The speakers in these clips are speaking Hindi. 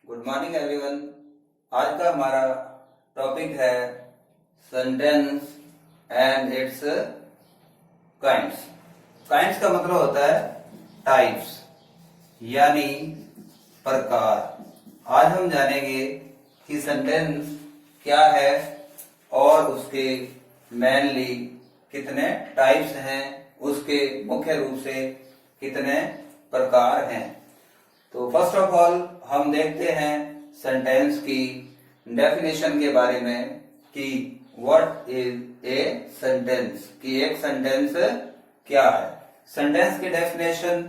Good morning everyone. आज का हमारा टॉपिक है sentence and it's kinds. Kinds का मतलब होता है टाइप्स यानी प्रकार। आज हम जानेंगे कि सेंटेंस क्या है और उसके मेनली कितने टाइप्स हैं, उसके मुख्य रूप से कितने प्रकार हैं। तो फर्स्ट ऑफ ऑल हम देखते हैं सेंटेंस की डेफिनेशन के बारे में कि व्हाट इज ए सेंटेंस, कि एक सेंटेंस क्या है। सेंटेंस की definition,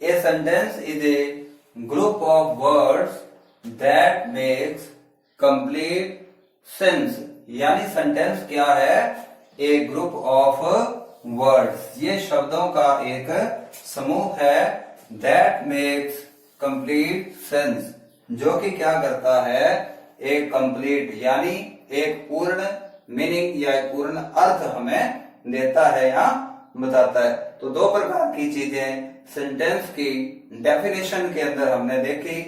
a sentence is a group of words that makes complete sense. यानी सेंटेंस क्या है? ए ग्रुप ऑफ वर्ड्स, ये शब्दों का एक समूह है। दैट मेक्स कंप्लीट सेंस, जो कि क्या करता है? एक कंप्लीट यानी एक पूर्ण मीनिंग या एक पूर्ण अर्थ हमें देता है या बताता है। तो दो प्रकार की चीजें सेंटेंस की डेफिनेशन के अंदर हमने देखी।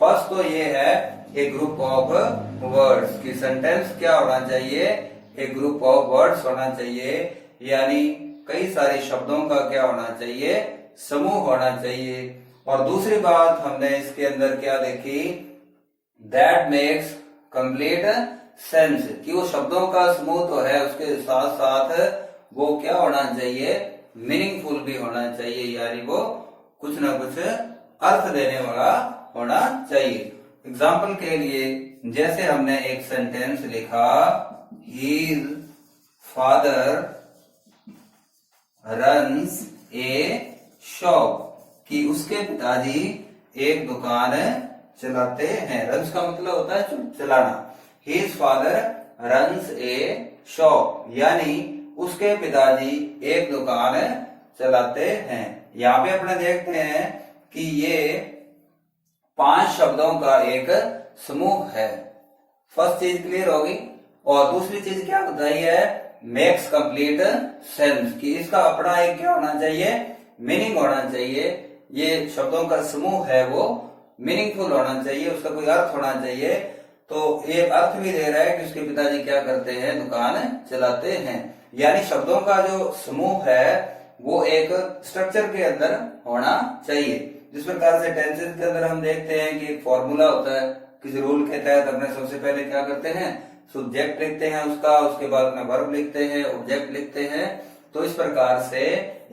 फर्स्ट तो ये है ए ग्रुप ऑफ वर्ड्स, की सेंटेंस क्या होना चाहिए? एक ग्रुप ऑफ वर्ड्स होना चाहिए, यानी कई सारे शब्दों का क्या होना चाहिए? समूह होना चाहिए। और दूसरी बात हमने इसके अंदर क्या देखी? दैट मेक्स कंप्लीट सेंस, कि वो शब्दों का समूह तो है, उसके साथ साथ वो क्या होना चाहिए? मीनिंगफुल भी होना चाहिए, यानी वो कुछ ना कुछ अर्थ देने वाला होना चाहिए। एग्जाम्पल के लिए जैसे हमने एक सेंटेंस लिखा, हिज फादर रन्स ए शॉप, कि उसके पिताजी एक दुकान चलाते हैं। रन्स का मतलब होता है चलाना। हिज फादर रन्स ए शॉप, यानी उसके पिताजी एक दुकान चलाते हैं। यहाँ पे अपने देखते हैं कि ये 5 शब्दों का एक समूह है। फर्स्ट चीज क्लियर होगी। और दूसरी चीज क्या बताई है? मेक्स कंप्लीट सेंस, कि इसका अपना एक क्या होना चाहिए? मीनिंग होना चाहिए। ये शब्दों का समूह है, वो मीनिंगफुल होना चाहिए, उसका कोई अर्थ होना चाहिए। तो ये अर्थ भी दे रहा है कि उसके पिताजी क्या करते हैं? दुकान चलाते हैं। यानी शब्दों का जो समूह है वो एक स्ट्रक्चर के अंदर होना चाहिए। जिस प्रकार से टेंसेस के अंदर हम देखते हैं कि एक फॉर्मूला होता है, किसी रूल के तहत अपने सबसे पहले क्या करते हैं? सब्जेक्ट लिखते हैं उसका, उसके बाद अपना वर्ब लिखते हैं, ऑब्जेक्ट लिखते हैं। तो इस प्रकार से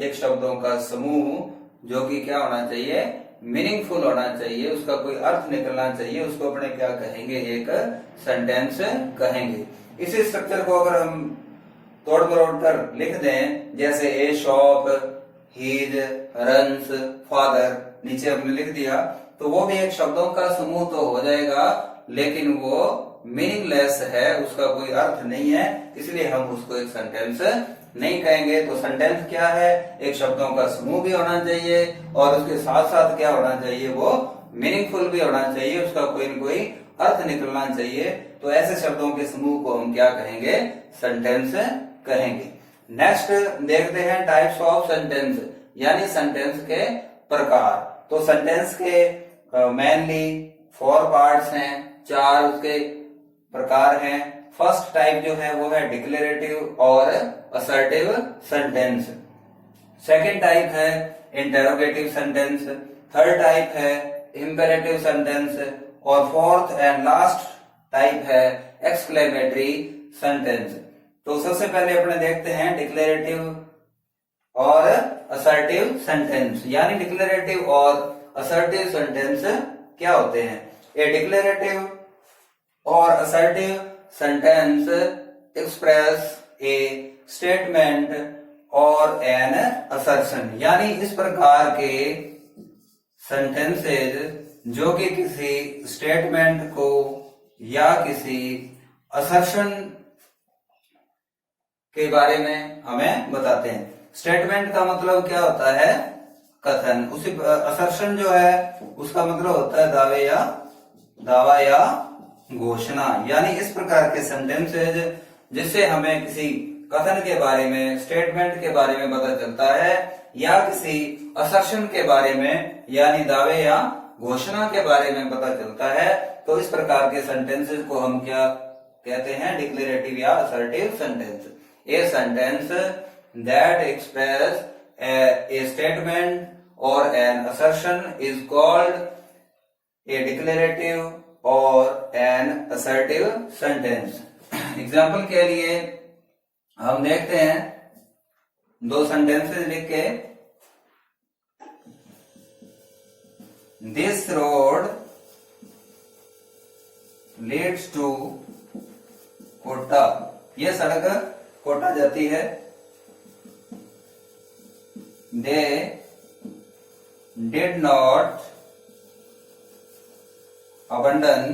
एक शब्दों का समूह जो कि क्या होना चाहिए? मीनिंगफुल होना चाहिए, उसका कोई अर्थ निकलना चाहिए, उसको अपने क्या कहेंगे? एक सेंटेंस कहेंगे। इसी स्ट्रक्चर को अगर हम तोड़ मरोड़ कर लिख दें, जैसे a shop, his runs father, नीचे हमने लिख दिया, तो वो भी एक शब्दों का समूह तो हो जाएगा, लेकिन वो मीनिंगलेस है, उसका कोई अर्थ नहीं है, इसलिए हम उसको एक सेंटेंस नहीं कहेंगे। तो सेंटेंस क्या है? एक शब्दों का समूह भी होना चाहिए और उसके साथ साथ क्या होना चाहिए? वो मीनिंगफुल भी होना चाहिए, उसका कोई न कोई अर्थ निकलना चाहिए। तो ऐसे शब्दों के समूह को हम क्या कहेंगे? सेंटेंस कहेंगे। नेक्स्ट देखते हैं टाइप्स ऑफ सेंटेंस, यानी सेंटेंस के प्रकार। तो सेंटेंस के मेनली 4 पार्ट्स हैं, 4 उसके प्रकार हैं। फर्स्ट टाइप जो है वो है डिक्लेरेटिव और असर्टिव सेंटेंस। सेकंड टाइप है इंटेरोगेटिव सेंटेंस। थर्ड टाइप है इंपेरेटिव सेंटेंस। और फोर्थ एंड लास्ट टाइप है एक्सक्लेमेटरी सेंटेंस। तो सबसे पहले अपने देखते हैं डिक्लेरेटिव और असर्टिव सेंटेंस, यानी डिक्लेरेटिव और असर्टिव सेंटेंस क्या होते हैं? ए डिक्लेरेटिव और assertive sentence express a statement और एन असर्शन, यानी इस प्रकार के सेंटेंसेज जो कि किसी स्टेटमेंट को या किसी असर्शन के बारे में हमें बताते हैं। स्टेटमेंट का मतलब क्या होता है? कथन। उसी असर्शन जो है उसका मतलब होता है दावा या घोषणा। यानी इस प्रकार के सेंटेंसेज जिससे हमें किसी कथन के बारे में, स्टेटमेंट के बारे में पता चलता है, या किसी असर्शन के बारे में यानी दावे या घोषणा के बारे में पता चलता है, तो इस प्रकार के सेंटेंसेस को हम क्या कहते हैं? डिक्लेरेटिव या assertive sentence. A sentence that express a statement और an assertion is called a declarative और एन असर्टिव सेंटेंस। एग्जाम्पल के लिए हम देखते हैं, दो सेंटेंसेस लिख के, this road leads to Kota. ये सड़क कोटा जाती है। They did not abandon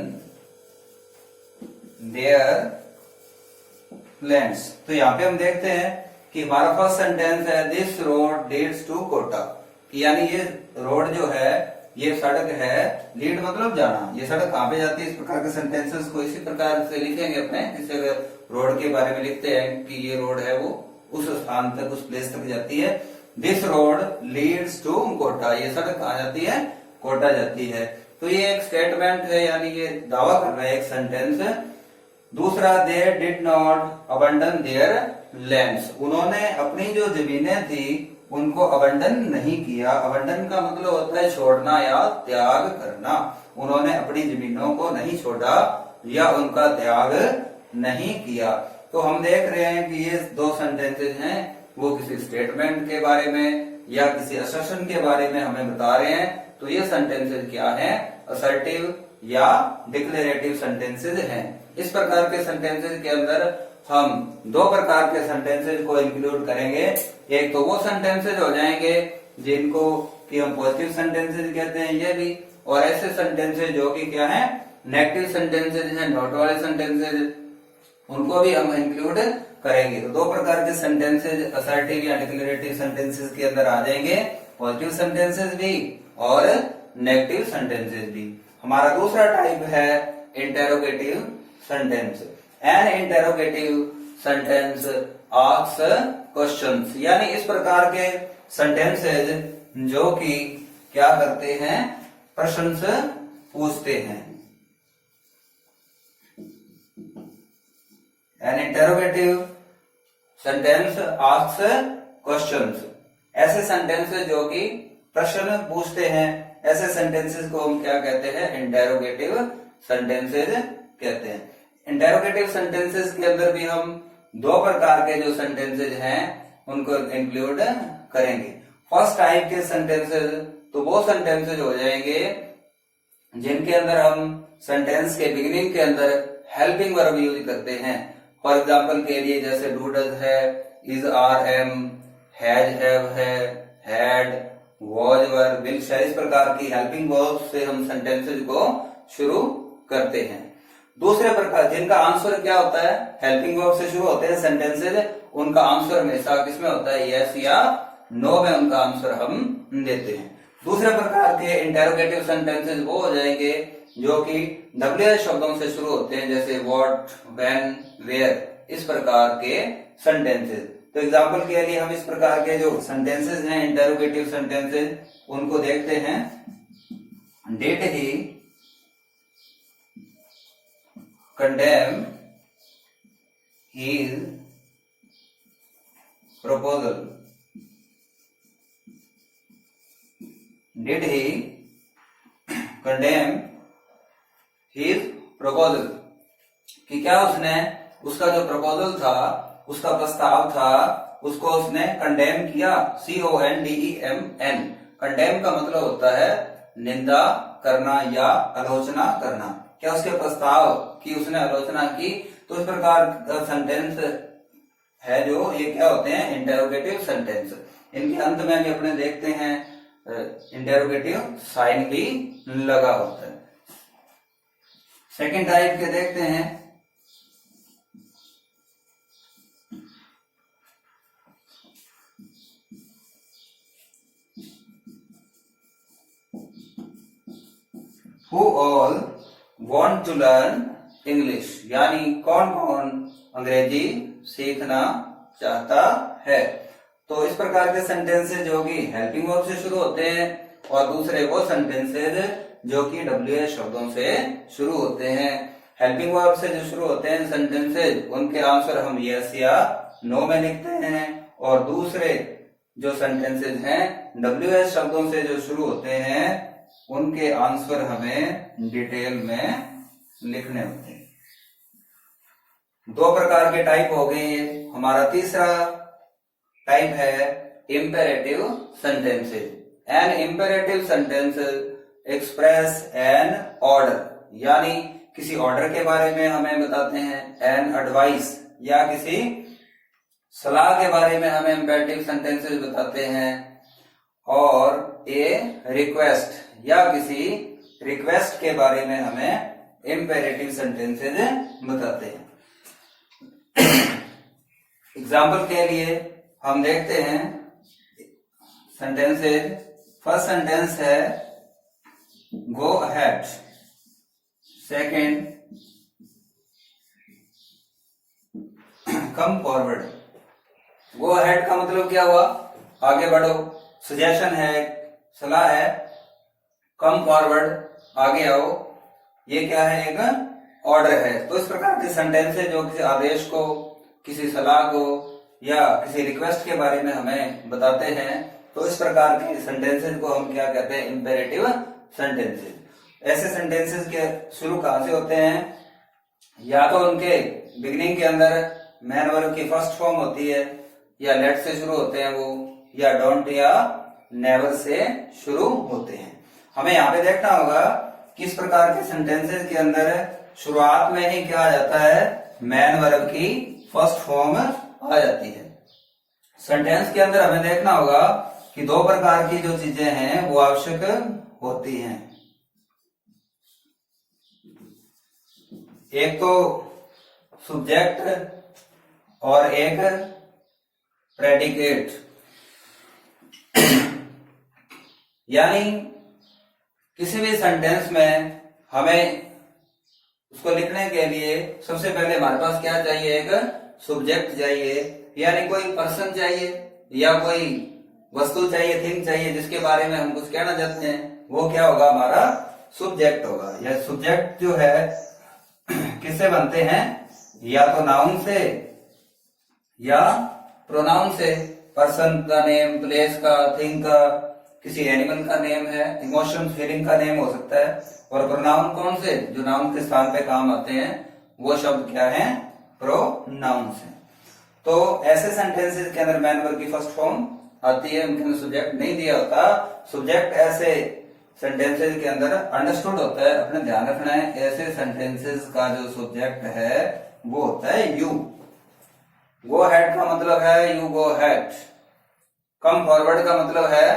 their plans। तो यहाँ पे हम देखते हैं कि हमारा फर्स्ट सेंटेंस है this road leads to Kota, यानी ये रोड जो है, ये सड़क है, लीड मतलब जाना, ये सड़क कहाँ पे जाती है। इस प्रकार के सेंटेंसेस को इसी प्रकार से लिखेंगे अपने। जैसे अगर रोड के बारे में लिखते हैं कि ये रोड है वो उस स्थान तक, उस प्लेस तक जाती है। This road leads to Kota, ये सड़क कहाँ जाती है? कोटा जाती है। तो ये एक स्टेटमेंट है, यानी ये दावा कर रहा है, एक सेंटेंस। दूसरा, दे did not abandon there lands, उन्होंने अपनी जो जमीनें थी उनको अबंडन नहीं किया। अबंडन का मतलब होता है छोड़ना या त्याग करना। उन्होंने अपनी जमीनों को नहीं छोड़ा या उनका त्याग नहीं किया। तो हम देख रहे हैं कि ये दो सेंटेंसेस हैं, वो किसी स्टेटमेंट के बारे में या किसी असर्शन के बारे में हमें बता रहे हैं। तो ये सेंटेंसेस क्या हैं? असर्टिव या डिक्लेरेटिव सेंटेंसेस हैं। इस प्रकार के सेंटेंसेस के अंदर हम दो प्रकार के सेंटेंसेस को इंक्लूड करेंगे। एक तो वो सेंटेंसेस हो जाएंगे जिनको कि हम पॉजिटिव सेंटेंसेस कहते हैं, ये भी, और ऐसे सेंटेंसेस जो कि क्या है? नेगेटिव सेंटेंसेस हैं, नॉट वाले सेंटेंसेस, उनको भी हम इंक्लूड करेंगे। तो दो प्रकार के सेंटेंसेस असर्टिव या डिक्लेरेटिव सेंटेंसेस के अंदर आ जाएंगे, पॉजिटिव सेंटेंसेस भी और नेगेटिव सेंटेंसेस भी। हमारा दूसरा टाइप है interrogative sentence. N interrogative sentence asks questions, यानी इस प्रकार के सेंटेंसेस जो कि क्या करते हैं? प्रश्न पूछते हैं। N interrogative sentence asks questions, ऐसे सेंटेंसेस जो कि प्रश्न पूछते हैं, ऐसे सेंटेंसेस को हम क्या कहते हैं? इंटेरोगेटिव सेंटेंसेस कहते हैं। इंटेरोगेटिव सेंटेंसेस के अंदर भी हम दो प्रकार के जो सेंटेंसेस हैं उनको इंक्लूड करेंगे। फर्स्ट टाइप के सेंटेंसेस तो वो सेंटेंसेस हो जाएंगे जिनके अंदर हम सेंटेंस के बिगिनिंग के अंदर हेल्पिंग वर्ब यूज करते हैं। फॉर एग्जाम्पल के लिए जैसे डू डज है, is are am, has have है, had, was were, will shall, इस प्रकार की हेल्पिंग वर्ब से हम सेंटेंसेस को शुरू करते हैं। दूसरे प्रकार जिनका आंसर क्या होता है? हेल्पिंग वर्ब से शुरू होते हैं सेंटेंसेस, उनका आंसर हमेशा किसमें होता है? यस या नो में उनका आंसर हम देते हैं। दूसरे प्रकार के इंटेरोगेटिव सेंटेंसेस वो हो जाएंगे जो कि WH शब्दों से शुरू होते हैं, जैसे व्हाट, व्हेन, वेयर, इस प्रकार के सेंटेंसेस। तो एग्जाम्पल के लिए हम इस प्रकार के जो सेंटेंसेस हैं इंटेरोगेटिव सेंटेंसेस, उनको देखते हैं। Did he condemn his proposal? Did he condemn his proposal? कि क्या उसने उसका जो प्रपोजल था, उसका प्रस्ताव था, उसको उसने कंडेम किया। CONDEMN, कंडेम का मतलब होता है निंदा करना या आलोचना करना। क्या उसके प्रस्ताव की उसने आलोचना की? तो इस प्रकार का सेंटेंस है जो ये क्या होते हैं? Interrogative sentence. इनके अंत में भी अपने देखते हैं इंटेरोगेटिव साइन भी लगा होता है। सेकंड टाइप के देखते हैं। Who all want to learn English, यानी कौन कौन अंग्रेजी सीखना चाहता है। तो इस प्रकार के सेंटेंसेस जो कि हेल्पिंग वर्ब से शुरू होते हैं, और दूसरे वो सेंटेंसेस जो कि WH शब्दों से शुरू होते हैं। हेल्पिंग वर्ब से जो शुरू होते हैं सेंटेंसेज, उनके आंसर हम यस या नो में लिखते हैं, और दूसरे जो सेंटेंसेज हैं WH शब्दों से जो शुरू होते हैं उनके आंसर हमें डिटेल में लिखने होते हैं। दो प्रकार के टाइप हो गए। हमारा तीसरा टाइप है imperative sentences. An imperative sentence express an order, यानी किसी ऑर्डर के बारे में हमें बताते हैं। एन एडवाइस, या किसी सलाह के बारे में हमें इंपेरेटिव सेंटेंसेस बताते हैं। और ए रिक्वेस्ट, या किसी रिक्वेस्ट के बारे में हमें इंपेरेटिव सेंटेंसेस बताते हैं। एग्जाम्पल के लिए हम देखते हैं सेंटेंसेज। फर्स्ट सेंटेंस है go ahead, second come forward. Go ahead का मतलब क्या हुआ? आगे बढ़ो, सजेशन है, सलाह है। कम फॉरवर्ड, आगे आओ, ये क्या है? एक ऑर्डर है। तो इस प्रकार के सेंटेंस है जो किसी आदेश को, किसी सलाह को या किसी रिक्वेस्ट के बारे में हमें बताते हैं। तो इस प्रकार के सेंटेंसेस को हम क्या कहते हैं? Imperative sentences. ऐसे सेंटेंसेस के शुरू कहां से होते हैं? या तो उनके बिगिनिंग के अंदर मैन वर्ब की फर्स्ट फॉर्म होती है, या लेट से शुरू होते हैं वो, या डोंट या नेवर से शुरू होते हैं। हमें यहाँ पे देखना होगा किस प्रकार के सेंटेंसेस के अंदर शुरुआत में ही क्या आ जाता है? मैन वर्ब की फर्स्ट फॉर्म आ जाती है। सेंटेंस के अंदर हमें देखना होगा कि दो प्रकार की जो चीजें हैं वो आवश्यक होती हैं। एक तो सब्जेक्ट और एक प्रेडिकेट। यानी किसी भी सेंटेंस में हमें उसको लिखने के लिए सबसे पहले हमारे पास क्या चाहिए? एक सब्जेक्ट चाहिए, यानी कोई पर्सन चाहिए या कोई वस्तु चाहिए, थिंग चाहिए, जिसके बारे में हम कुछ कहना चाहते हैं। वो क्या होगा? हमारा सब्जेक्ट होगा। यह सब्जेक्ट जो है किससे बनते हैं? या तो नाउन से या प्रोनाउन से। पर्सन का नेम, प्लेस का, थिंग का, किसी एनिमल का नेम है, इमोशन फीलिंग का नेम हो सकता है। और प्रोनाउन कौन से? जो नाउन के स्थान पे काम आते हैं वो शब्द क्या है? प्रोनाउंस है। तो ऐसे सेंटेंसेस के अंदर मैन वर्ब की फर्स्ट फॉर्म आती है, उनके अंदर सब्जेक्ट नहीं दिया होता। सब्जेक्ट ऐसे सेंटेंसेस के अंदर अंडरस्टूड होता है, अपने ध्यान रखना है। ऐसे सेंटेंसेस का जो सब्जेक्ट है वो होता है यू। गो हेड का मतलब है you go head. Come forward का मतलब है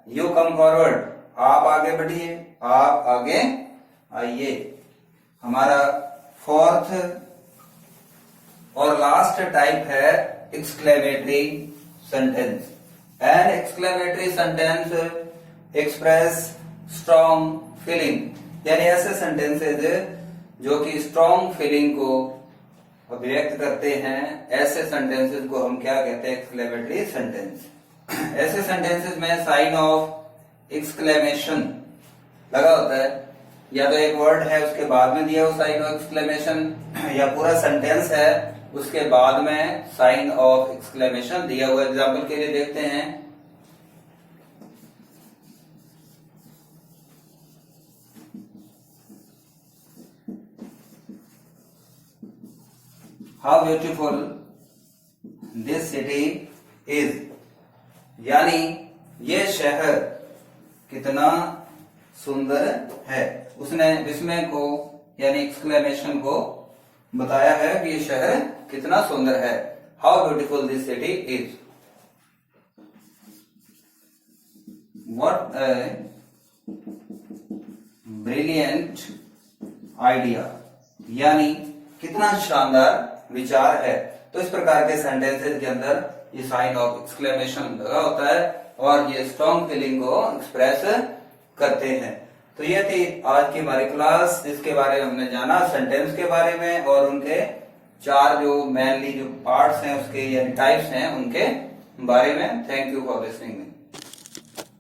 यू कम फॉरवर्ड, आप आगे बढ़िए, आप आगे आइए। हमारा फोर्थ और लास्ट टाइप है exclamatory sentence. An exclamatory sentence express strong feeling, यानी ऐसे सेंटेंसेज जो कि स्ट्रॉन्ग फीलिंग को अभिव्यक्त करते हैं। ऐसे सेंटेंसेस को हम क्या कहते हैं? Exclamatory sentence. ऐसे सेंटेंसेस में साइन ऑफ एक्सक्लेमेशन लगा होता है, या तो एक वर्ड है उसके बाद में दिया हो साइन ऑफ एक्सक्लेमेशन, या पूरा सेंटेंस है उसके बाद में साइन ऑफ एक्सक्लेमेशन दिया हुआ। एग्जाम्पल के लिए देखते हैं, how beautiful this city is, यानी ये शहर कितना सुंदर है। उसने विस्मय को यानी एक्सक्लेमेशन को बताया है कि ये शहर कितना सुंदर है। How beautiful this city is, what a brilliant idea, यानी कितना शानदार विचार है। तो इस प्रकार के सेंटेंसेस के अंदर ये साइन ऑफ एक्सक्लेमेशन लगा होता है और ये स्ट्रॉन्ग फीलिंग को एक्सप्रेस करते हैं। तो ये थी आज की हमारी क्लास, जिसके बारे में हमने जाना सेंटेंस के बारे में और उनके चार जो मेनली जो पार्ट्स हैं उसके यानी टाइप्स हैं उनके बारे में। Thank you for listening.